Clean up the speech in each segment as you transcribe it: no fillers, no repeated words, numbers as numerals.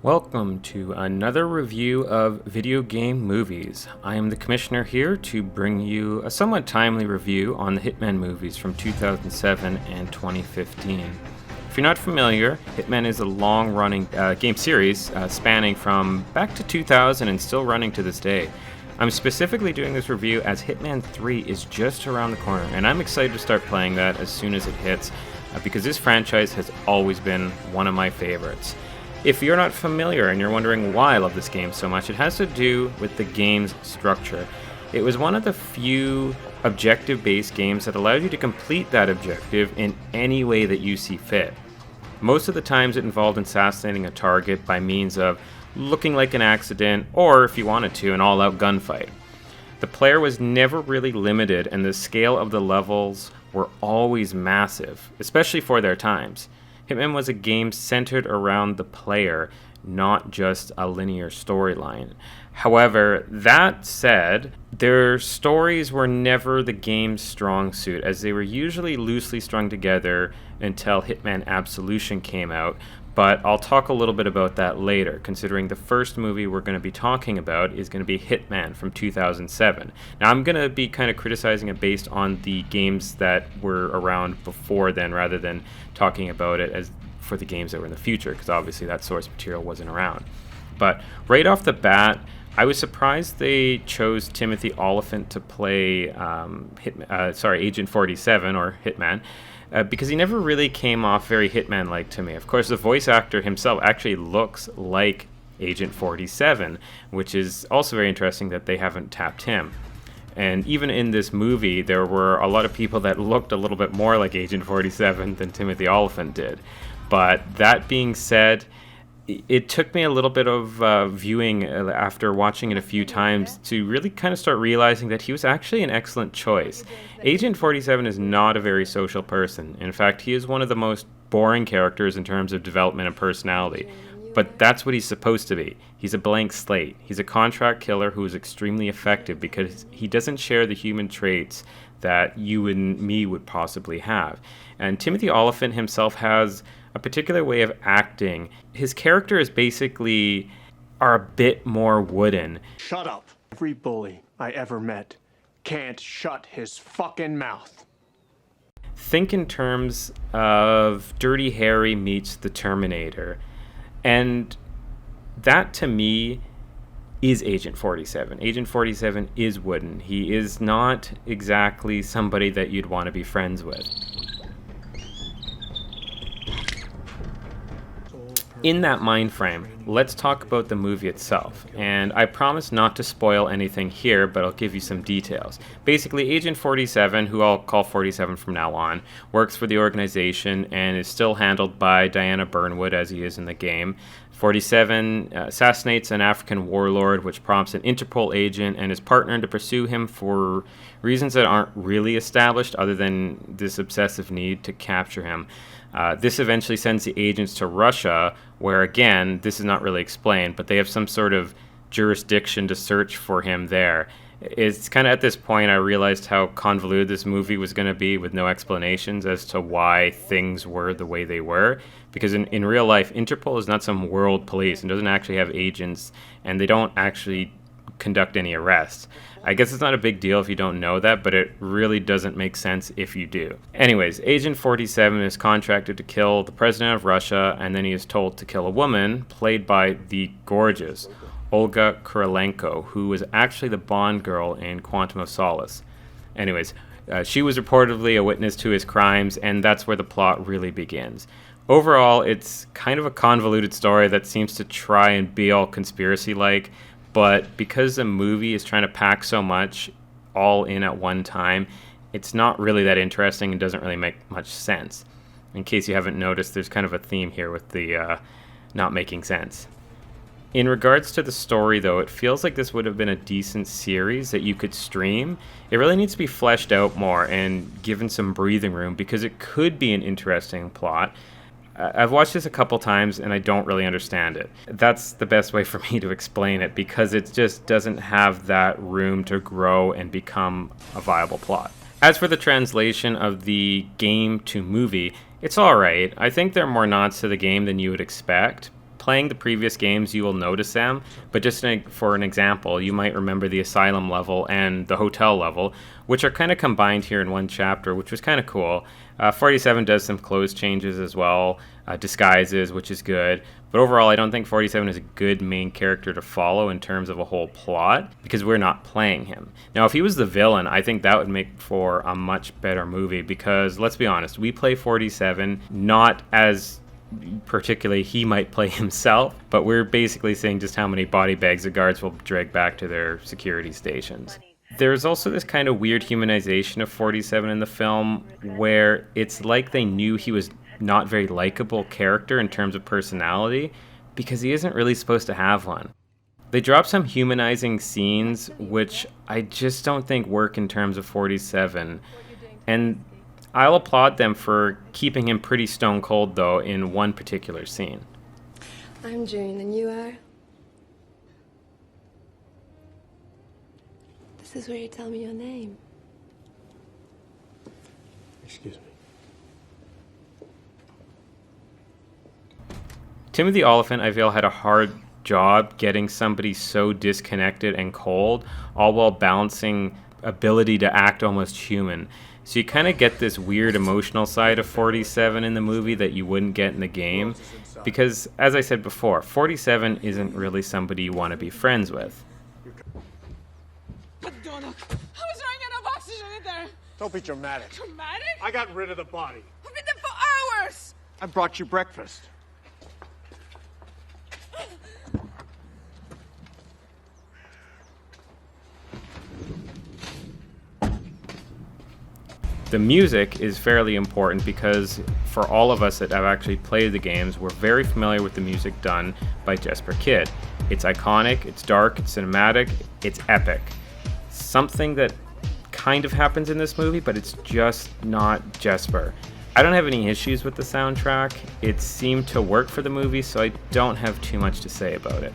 Welcome to another review of video game movies. I am the Commissioner here to bring you a somewhat timely review on the Hitman movies from 2007 and 2015. If you're not familiar, Hitman is a long-running game series spanning from back to 2000 and still running to this day. I'm specifically doing this review as Hitman 3 is just around the corner, and I'm excited to start playing that as soon as it hits because this franchise has always been one of my favorites. If you're not familiar and you're wondering why I love this game so much, it has to do with the game's structure. It was one of the few objective-based games that allowed you to complete that objective in any way that you see fit. Most of the times it involved assassinating a target by means of looking like an accident, or if you wanted to, an all-out gunfight. The player was never really limited, and the scale of the levels were always massive, especially for their times. Hitman was a game centered around the player, not just a linear storyline. However, that said, their stories were never the game's strong suit, as they were usually loosely strung together until Hitman Absolution came out, but I'll talk a little bit about that later, considering the first movie we're going to be talking about is going to be Hitman from 2007. Now, I'm going to be kind of criticizing it based on the games that were around before then, rather than talking about it as for the games that were in the future, because obviously that source material wasn't around. But right off the bat, I was surprised they chose Timothy Olyphant to play Agent 47, or Hitman, because he never really came off very Hitman-like to me. Of course, the voice actor himself actually looks like Agent 47, which is also very interesting that they haven't tapped him. And even in this movie, there were a lot of people that looked a little bit more like Agent 47 than Timothy Olyphant did. But that being said, it took me a little bit of viewing after watching it a few times to really kind of start realizing that he was actually an excellent choice. Agent 47 is not a very social person. In fact, he is one of the most boring characters in terms of development and personality. But that's what he's supposed to be. He's a blank slate. He's a contract killer who is extremely effective because he doesn't share the human traits that you and me would possibly have. And Timothy Olyphant himself has a particular way of acting. His characters basically are a bit more wooden. Shut up. Every bully I ever met can't shut his fucking mouth. Think in terms of Dirty Harry meets the Terminator. And that, to me, is Agent 47. Agent 47 is wooden. He is not exactly somebody that you'd want to be friends with. In that mind frame, let's talk about the movie itself. And I promise not to spoil anything here, but I'll give you some details. Basically, Agent 47, who I'll call 47 from now on, works for the organization and is still handled by Diana Burnwood as he is in the game. 47 assassinates an African warlord, which prompts an Interpol agent and his partner to pursue him for reasons that aren't really established other than this obsessive need to capture him. This eventually sends the agents to Russia, where, again, this is not really explained, but they have some sort of jurisdiction to search for him there. It's kind of at this point I realized how convoluted this movie was going to be with no explanations as to why things were the way they were. Because in real life, Interpol is not some world police and doesn't actually have agents, and they don't actually conduct any arrests. I guess it's not a big deal if you don't know that, but it really doesn't make sense if you do. Anyways, Agent 47 is contracted to kill the president of Russia, and then he is told to kill a woman, played by the gorgeous Olga Kurylenko, who was actually the Bond girl in Quantum of Solace. Anyways, she was reportedly a witness to his crimes, and that's where the plot really begins. Overall, it's kind of a convoluted story that seems to try and be all conspiracy-like, but because the movie is trying to pack so much all in at one time, it's not really that interesting and doesn't really make much sense. In case you haven't noticed, there's kind of a theme here with the not making sense. In regards to the story, though, it feels like this would have been a decent series that you could stream. It really needs to be fleshed out more and given some breathing room because it could be an interesting plot. I've watched this a couple times and I don't really understand it. That's the best way for me to explain it because it just doesn't have that room to grow and become a viable plot. As for the translation of the game to movie, it's alright. I think there are more nods to the game than you would expect. playing the previous games, you will notice them, but just for an example, you might remember the asylum level and the hotel level, which are kind of combined here in one chapter, which was kind of cool. 47 does some clothes changes as well, disguises, which is good. But overall, I don't think 47 is a good main character to follow in terms of a whole plot, because we're not playing him. Now, if he was the villain, I think that would make for a much better movie, because let's be honest, we play 47 not as particularly he might play himself, but we're basically seeing just how many body bags the guards will drag back to their security stations. There's also this kind of weird humanization of 47 in the film, where it's like they knew he was not very likable character in terms of personality, because he isn't really supposed to have one. They drop some humanizing scenes, which I just don't think work in terms of 47, and I'll applaud them for keeping him pretty stone cold, though, in one particular scene. I'm June, and you are? This is where you tell me your name. Excuse me. Timothy Olyphant, I feel, had a hard job getting somebody so disconnected and cold, all while balancing ability to act almost human. So you kind of get this weird emotional side of 47 in the movie that you wouldn't get in the game, because, as I said before, 47 isn't really somebody you want to be friends with. But Donok, I was running out of oxygen in there. Don't be dramatic. Dramatic? I got rid of the body. I've been there for hours. I brought you breakfast. The music is fairly important because for all of us that have actually played the games, we're very familiar with the music done by Jesper Kyd. It's iconic, it's dark, it's cinematic, it's epic. Something that kind of happens in this movie, but it's just not Jesper. I don't have any issues with the soundtrack. It seemed to work for the movie, so I don't have too much to say about it.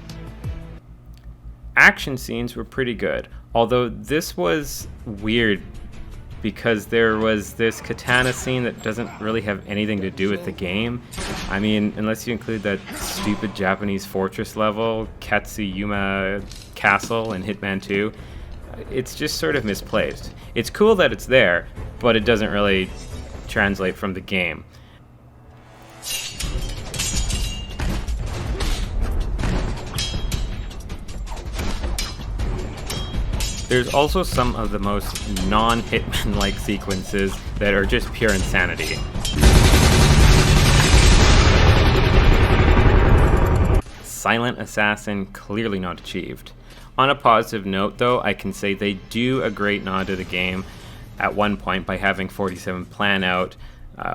Action scenes were pretty good, although this was weird because there was this katana scene that doesn't really have anything to do with the game. I mean, unless you include that stupid Japanese fortress level, Katsuyama Castle in Hitman 2, it's just sort of misplaced. It's cool that it's there, but it doesn't really translate from the game. There's also some of the most non-Hitman-like sequences that are just pure insanity. Silent Assassin, clearly not achieved. On a positive note, though, I can say they do a great nod to the game at one point by having 47 plan out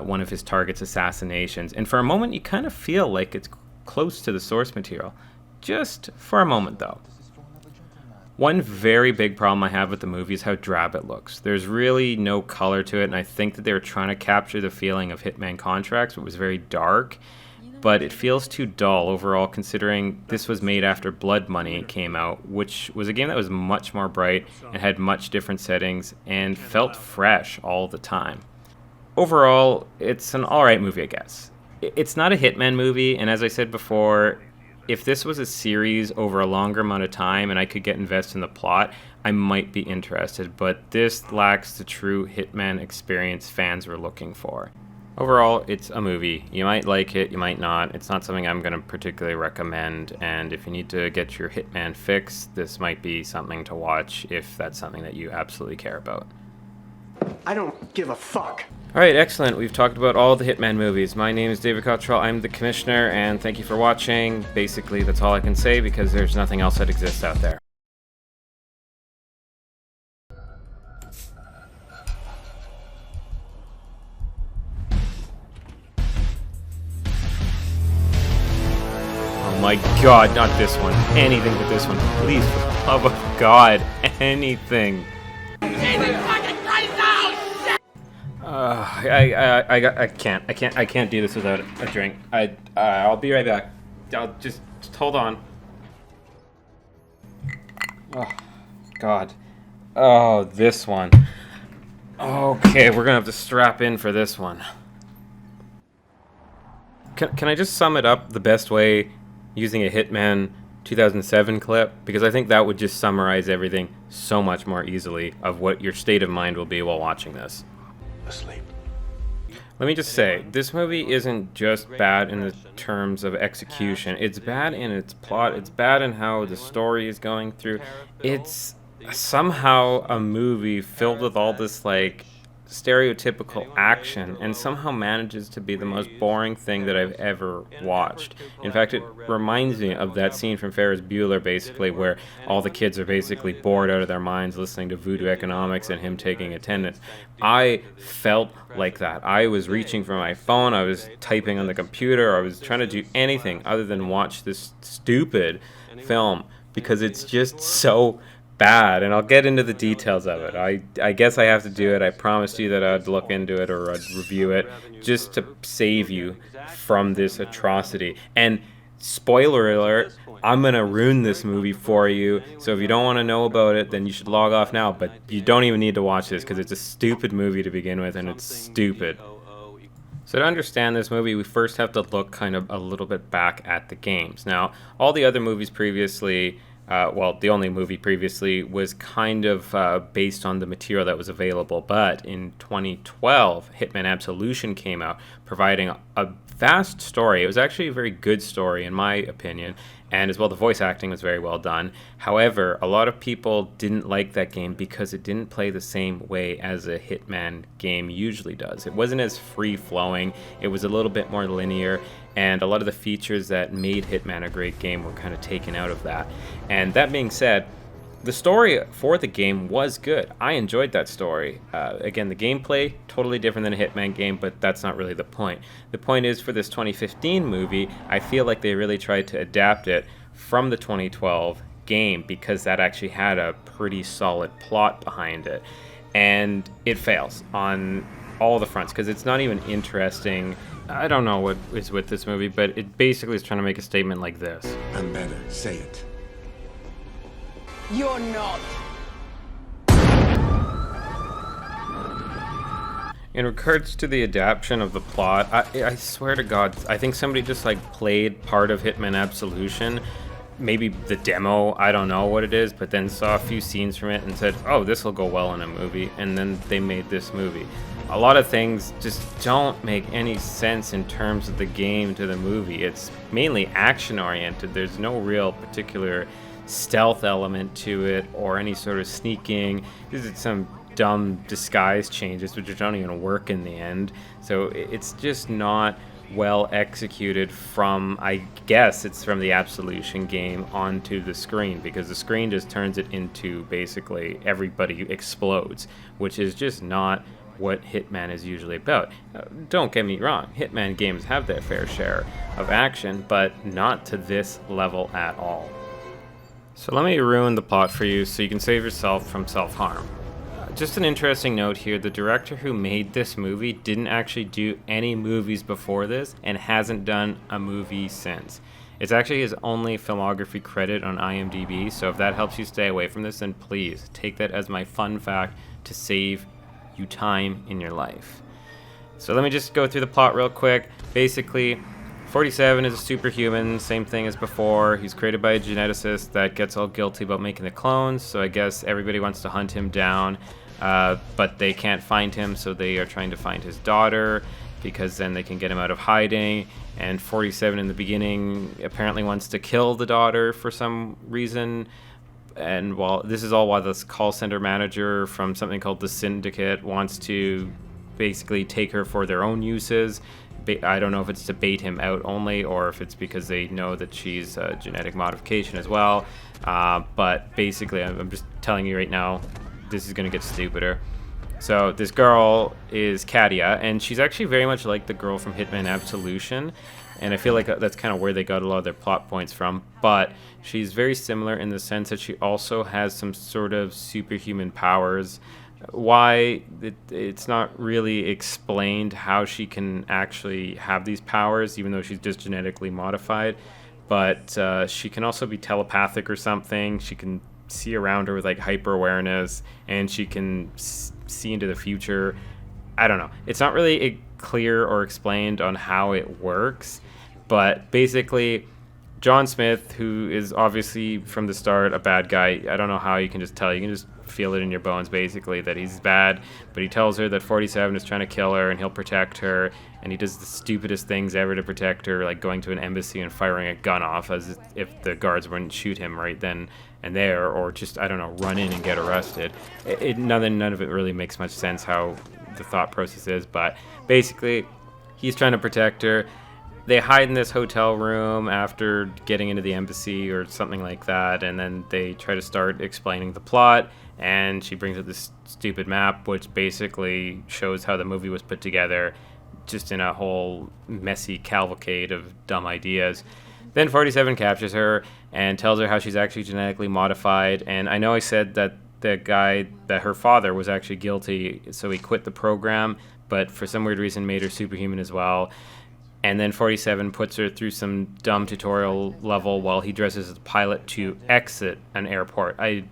one of his target's assassinations. And for a moment, you kind of feel like it's close to the source material. Just for a moment, though. One very big problem I have with the movie is how drab it looks. There's really no color to it, and I think that they were trying to capture the feeling of Hitman Contracts. It was very dark, but it feels too dull overall considering this was made after Blood Money came out, which was a game that was much more bright and had much different settings and felt fresh all the time. Overall, it's an alright movie, I guess. It's not a Hitman movie, and as I said before, if this was a series over a longer amount of time and I could get invested in the plot, I might be interested, but this lacks the true Hitman experience fans were looking for. Overall, it's a movie. You might like it, you might not. It's not something I'm going to particularly recommend, and if you need to get your Hitman fix, this might be something to watch if that's something that you absolutely care about. I don't give a fuck. Alright, excellent. We've talked about all the Hitman movies. My name is David Cottrell. I'm the Commissioner, and thank you for watching. Basically, that's all I can say because there's nothing else that exists out there. Oh my god, not this one. Anything but this one. Please, for the love of God, anything. I can't do this without a drink. I'll be right back. I'll just hold on. Oh, God. Oh, this one. Okay, we're gonna have to strap in for this one. Can I just sum it up the best way using a Hitman 2007 clip, because I think that would just summarize everything so much more easily of what your state of mind will be while watching this. Asleep. Let me just say, this movie isn't just bad in the terms of execution. It's bad in its plot. It's bad in how the story is going through. It's somehow a movie filled with all this, like, stereotypical action, and somehow manages to be the most boring thing that I've ever watched. In fact, it reminds me of that scene from Ferris Bueller, basically, where all the kids are basically bored out of their minds listening to Voodoo Economics and him taking attendance. I felt like that. I was reaching for my phone, I was typing on the computer, I was trying to do anything other than watch this stupid film, because it's just so bad, and I'll get into the details of it. I guess I have to do it. I promised you that I'd look into it or I'd review it just to save you from this atrocity. And spoiler alert, I'm going to ruin this movie for you. So if you don't want to know about it, then you should log off now. But you don't even need to watch this because it's a stupid movie to begin with, and it's stupid. So to understand this movie, we first have to look kind of a little bit back at the games. Now, all the other movies previously, the only movie previously was kind of based on the material that was available. But in 2012, Hitman Absolution came out, providing a vast story. It was actually a very good story, in my opinion. And as well, the voice acting was very well done. However, a lot of people didn't like that game because it didn't play the same way as a Hitman game usually does. It wasn't as free-flowing. It was a little bit more linear. And a lot of the features that made Hitman a great game were kind of taken out of that. And that being said, the story for the game was good. I enjoyed that story. Again, the gameplay, totally different than a Hitman game, but that's not really the point. The point is, for this 2015 movie, I feel like they really tried to adapt it from the 2012 game because that actually had a pretty solid plot behind it. And it fails on all the fronts because it's not even interesting. I don't know what is with this movie, but it basically is trying to make a statement like this. I'm better. Say it. You're not. In regards to the adaptation of the plot, I swear to God, I think somebody just like played part of Hitman Absolution, maybe the demo, I don't know what it is, but then saw a few scenes from it and said, oh, this will go well in a movie, and then they made this movie. A lot of things just don't make any sense in terms of the game to the movie. It's mainly action oriented. There's no real particular stealth element to it or any sort of sneaking. This is some dumb disguise changes which don't even work in the end. So it's just not well executed from, I guess it's from the Absolution game onto the screen, because the screen just turns it into basically everybody explodes, which is just not what Hitman is usually about. Don't get me wrong, Hitman games have their fair share of action, but not to this level at all. So let me ruin the plot for you so you can save yourself from self-harm. Just an interesting note here, the director who made this movie didn't actually do any movies before this and hasn't done a movie since. It's actually his only filmography credit on IMDb, so if that helps you stay away from this, then please take that as my fun fact to save you time in your life. So let me just go through the plot real quick. Basically, 47 is a superhuman, same thing as before. He's created by a geneticist that gets all guilty about making the clones, so I guess everybody wants to hunt him down, but they can't find him, so they are trying to find his daughter, because then they can get him out of hiding. And 47 in the beginning apparently wants to kill the daughter for some reason. And while this call center manager from something called the Syndicate wants to basically take her for their own uses. I don't know if it's to bait him out only or if it's because they know that she's a genetic modification as well. But basically, I'm just telling you right now, this is going to get stupider. So this girl is Katia, and she's actually very much like the girl from Hitman Absolution. And I feel like that's kind of where they got a lot of their plot points from. But she's very similar in the sense that she also has some sort of superhuman powers. Why, it's not really explained how she can actually have these powers, even though she's just genetically modified. But she can also be telepathic or something. She can see around her with like hyper awareness, and she can see into the future. I don't know. It's not really clear or explained on how it works, but basically John Smith, who is obviously from the start a bad guy. I don't know how you can just tell. You can just feel it in your bones, basically, that he's bad. But he tells her that 47 is trying to kill her and he'll protect her. And he does the stupidest things ever to protect her, like going to an embassy and firing a gun off as if the guards wouldn't shoot him right then and there, or just, I don't know, run in and get arrested. None of it really makes much sense how the thought process is. But basically, he's trying to protect her. They hide in this hotel room after getting into the embassy or something like that, and then they try to start explaining the plot, and she brings up this stupid map, which basically shows how the movie was put together, just in a whole messy cavalcade of dumb ideas. Then 47 captures her and tells her how she's actually genetically modified, and I know I said that the guy, that her father was actually guilty, so he quit the program, but for some weird reason made her superhuman as well. And then 47 puts her through some dumb tutorial level while he dresses as a pilot to exit an airport. I,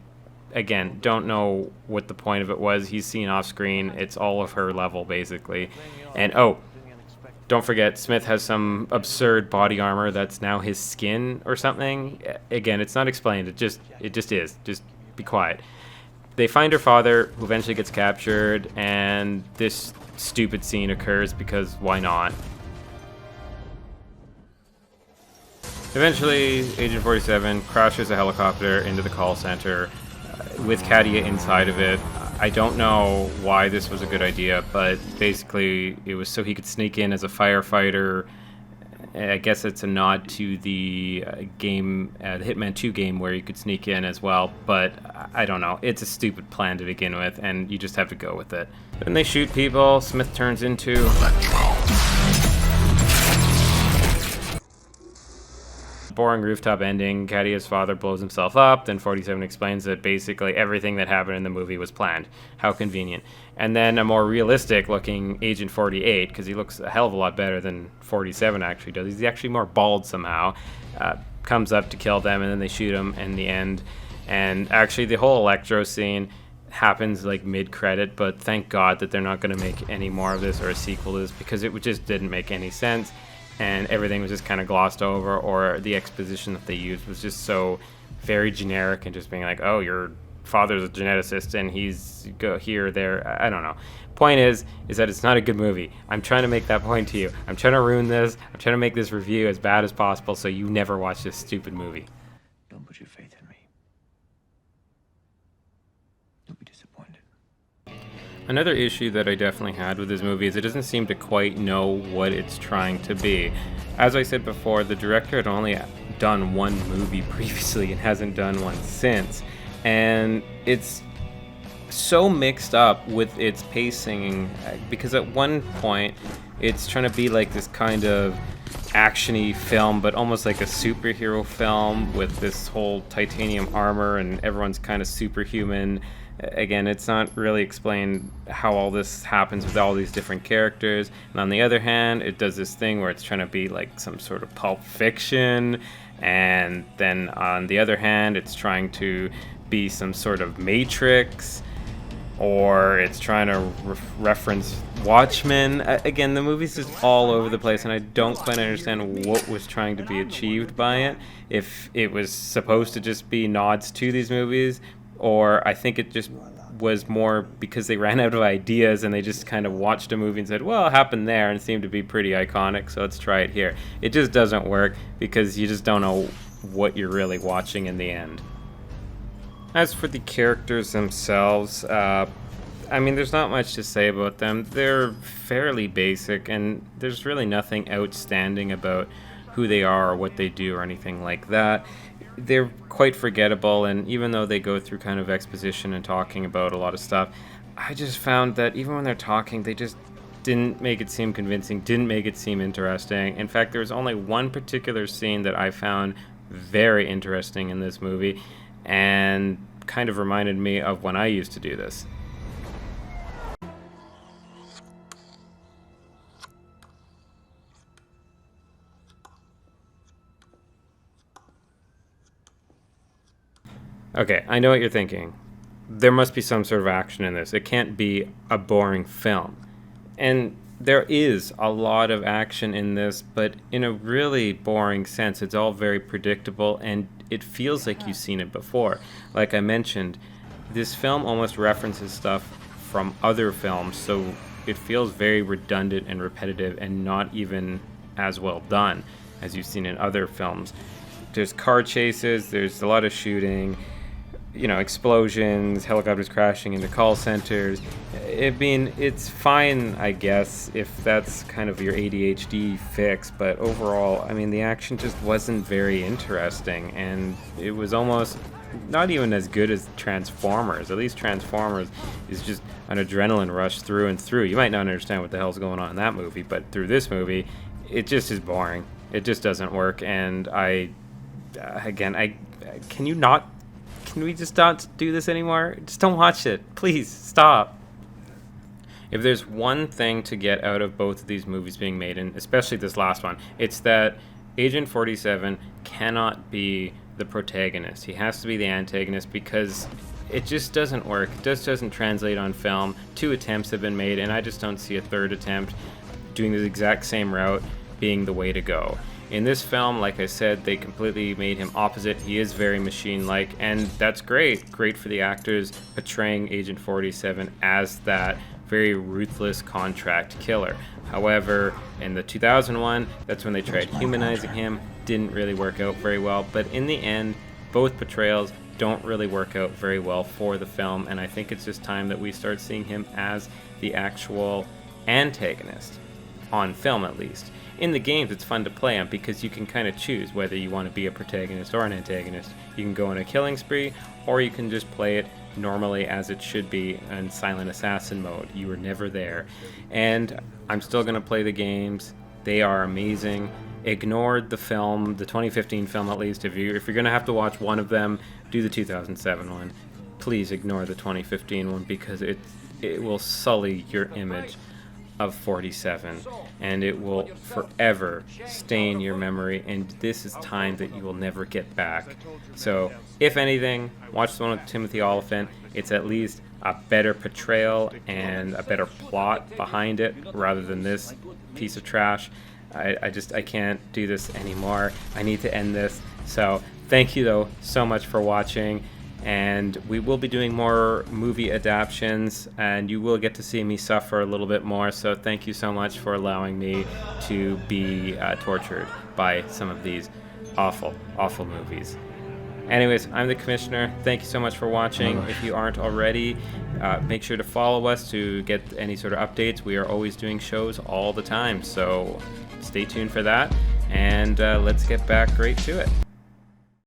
again, don't know what the point of it was. He's seen off screen. It's all of her level, basically. And, oh, don't forget, Smith has some absurd body armor that's now his skin or something. Again, it's not explained. It just is. Just be quiet. They find her father, who eventually gets captured, and this stupid scene occurs because why not? Eventually, Agent 47 crashes a helicopter into the call center with Katia inside of it. I don't know why this was a good idea, but basically it was so he could sneak in as a firefighter. I guess it's a nod to the game, the Hitman 2 game, where you could sneak in as well, but I don't know. It's a stupid plan to begin with, and you just have to go with it. Then they shoot people. Smith turns into boring rooftop ending. Katia's father blows himself up. Then 47 explains that basically everything that happened in the movie was planned. How convenient. And then a more realistic looking Agent 48, because he looks a hell of a lot better than 47 actually does. He's actually more bald somehow. Comes up to kill them, and then they shoot him in the end. And actually the whole Electro scene happens like mid-credit, but thank God that they're not going to make any more of this or a sequel to this, because it just didn't make any sense. And everything was just kind of glossed over, or the exposition that they used was just so very generic and just being like, oh, your father's a geneticist and he's go here, there. I don't know. Point is that it's not a good movie. I'm trying to make that point to you. I'm trying to ruin this. I'm trying to make this review as bad as possible so you never watch this stupid movie. Don't put your faith in me. You'll be disappointed. Another issue that I definitely had with this movie is it doesn't seem to quite know what it's trying to be. As I said before, the director had only done one movie previously and hasn't done one since. And it's so mixed up with its pacing, because at one point it's trying to be like this kind of action-y film, but almost like a superhero film with this whole titanium armor and everyone's kind of superhuman. Again, it's not really explained how all this happens with all these different characters. And on the other hand, it does this thing where it's trying to be like some sort of Pulp Fiction. And then on the other hand, it's trying to be some sort of Matrix. Or it's trying to reference Watchmen. Again, the movie's just all over the place, and I don't quite understand what was trying to be achieved by it. If it was supposed to just be nods to these movies, or I think it just was more because they ran out of ideas and they just kind of watched a movie and said, well, it happened there and it seemed to be pretty iconic, so let's try it here. It just doesn't work because you just don't know what you're really watching in the end. As for the characters themselves, I mean, there's not much to say about them. They're fairly basic, and there's really nothing outstanding about who they are or what they do or anything like that. They're quite forgettable, and even though they go through kind of exposition and talking about a lot of stuff, I just found that even when they're talking, they just didn't make it seem convincing, didn't make it seem interesting. In fact, there was only one particular scene that I found very interesting in this movie, and kind of reminded me of when I used to do this. Okay, I know what you're thinking. There must be some sort of action in this. It can't be a boring film. And there is a lot of action in this, but in a really boring sense. It's all very predictable, and it feels like you've seen it before. Like I mentioned, this film almost references stuff from other films, so it feels very redundant and repetitive and not even as well done as you've seen in other films. There's car chases, there's a lot of shooting, explosions, helicopters crashing into call centers. It's fine, I guess, if that's kind of your ADHD fix, but overall, the action just wasn't very interesting, and it was almost not even as good as Transformers. At least Transformers is just an adrenaline rush through and through. You might not understand what the hell's going on in that movie, but through this movie, it just is boring. It just doesn't work, and can we just not do this anymore? Just don't watch it. Please, stop. If there's one thing to get out of both of these movies being made, and especially this last one, it's that Agent 47 cannot be the protagonist. He has to be the antagonist, because it just doesn't work. It just doesn't translate on film. 2 attempts have been made, and I just don't see a third attempt doing the exact same route being the way to go. In this film, like I said, they completely made him opposite. He is very machine-like, and that's great. Great for the actors portraying Agent 47 as that very ruthless contract killer. However, in the 2001, that's when they tried humanizing him. Didn't really work out very well, but in the end, both portrayals don't really work out very well for the film, and I think it's just time that we start seeing him as the actual antagonist, on film at least. In the games, it's fun to play on because you can kind of choose whether you want to be a protagonist or an antagonist. You can go on a killing spree, or you can just play it normally as it should be in silent assassin mode. You were never there. And I'm still going to play the games. They are amazing. Ignore the film, the 2015 film at least. If you're going to have to watch one of them, do the 2007 one. Please ignore the 2015 one, because it will sully your image of 47, and it will forever stain your memory, and this is time that you will never get back. So if anything, watch the one with Timothy Olyphant. It's at least a better portrayal and a better plot behind it rather than this piece of trash. I can't do this anymore. I need to end this. So thank you though so much for watching, and we will be doing more movie adaptions, and you will get to see me suffer a little bit more. So thank you so much for allowing me to be tortured by some of these awful movies. Anyways, I'm the Commissioner. Thank you so much for watching. If you aren't already, make sure to follow us to get any sort of updates. We are always doing shows all the time, so stay tuned for that, and let's get back right to it.